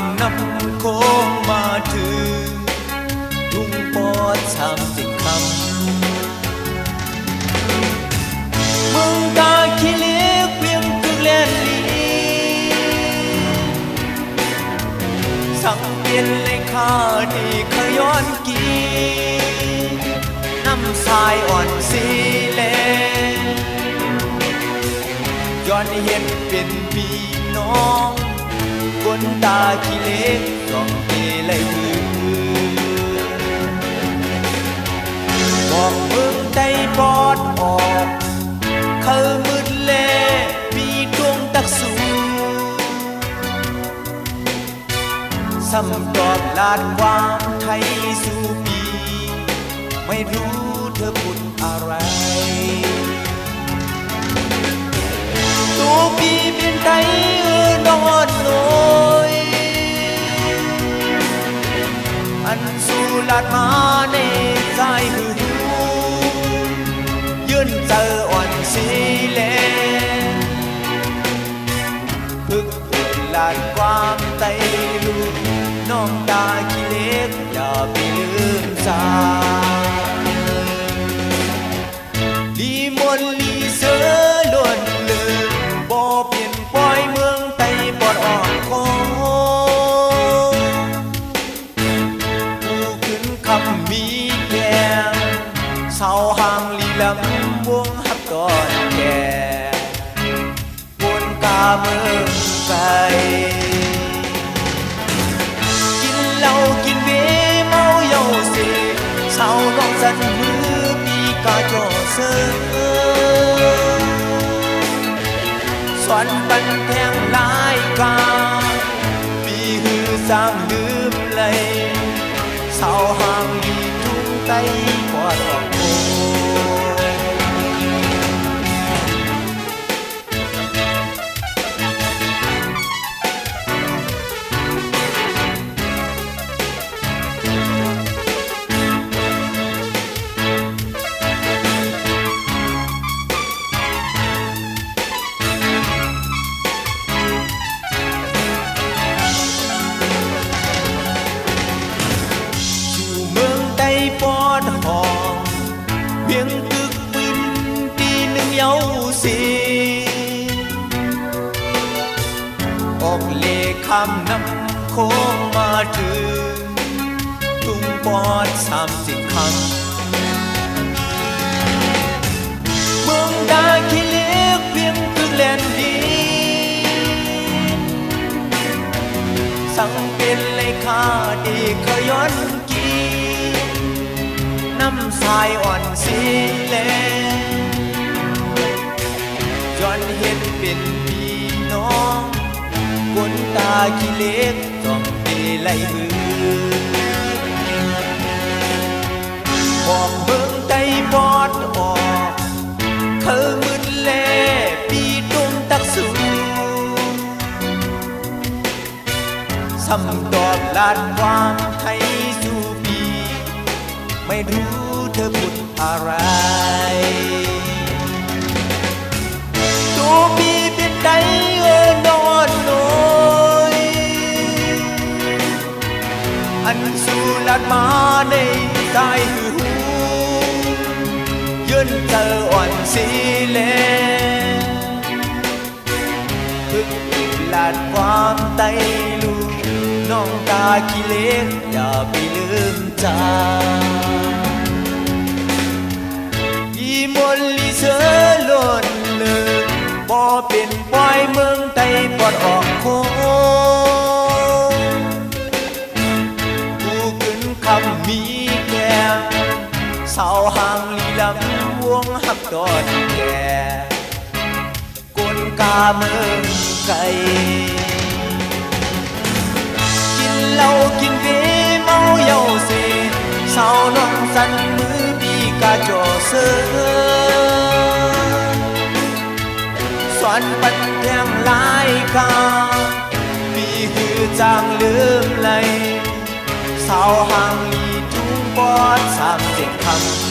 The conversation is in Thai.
ำน้ำโค้งมาถึงทุ่งปอด30 คำเมืองตาขี้เล็กเพียงกึ่งแลนลีสังเปลี่ยนเลยค่าที่ขย้อนกีน้ำทรายอ่อนสีแลย้อนเห็นเป็นพี่น้องบนตาขี้เล็กส่องเกลัยมือบอกเมืองใต้ปอดออกเขามืดแลมีดวงตักสูซ้ำตอบลาดความไทยสู่ปีไม่รู้เธอพูดอะไรตัวปีเป็นไทยนอนน้อยอันสู่ลาดมาในใจหือยืนเจออ่อนสีแลพึกลาดความไตลูกน้องตาขี้เล็กอย่าไปลืมสาลีมนลีเสือล้วนเลือบ่เปลี่ยนปล่อยเมืองไต้ปอดอ่อนคอผู้ขึ้นคำมีแก้มเศร้าห่างลีลำวงฮับตอนแก่บนกาเมืองไกลกินเหล้ากินเบียร์เมาเย้าเสเศร้าน้องสันมือปีกาจ่อเสือสวนบันแทงลายกาปีหือสร้างลืมเลยเศร้าห่างลีทุ่งไต้ปอดออกโคปอดห้องเพียงตึกวินตีหนึ่งเย้าสีออกเลคำน้ำโค้งมาถึงทุ่งปอด30 คำเมืองตาขี้เล็กเพียงตึกแลนดีสั่งเป็นเลยค่าดีขย้อนกีน้ำทรายอ่อนสีแลย้อนเห็นเป็นพี่น้องบนตาขี้เล็กจ้องเกลัยมือบอกเมืองไต้ปอดออกเขามืดแลปีดงตักสูซ้ำตอบลาดความไทยสู่ปีไม่รู้เธอพูดอะไรตัวปีเป็นไตนอนน้อยอันสู่ลาดมาในใจหูยืนเจออ่อนสีแลพึกลาดความไตลูกน้องตาขี้เล็กอย่าไปลืมจาอีมนลีเสือล้นเลือบ่เป็นปล่อยเมืองไต้ปอดออกโค้งผู้ขึ้นคำมีแก้มเศร้าห่างลีลำวงฮับตอนแก่กลกาเมืองไกลเหล้ากินเบียร์เมาเย้าเสเศร้าน้องสันมือปีกาจ่อเสือสวนปัดแทงลายกาปีหือจางลืมไหลเศร้าห่างลีทุ่งปอด30 คำ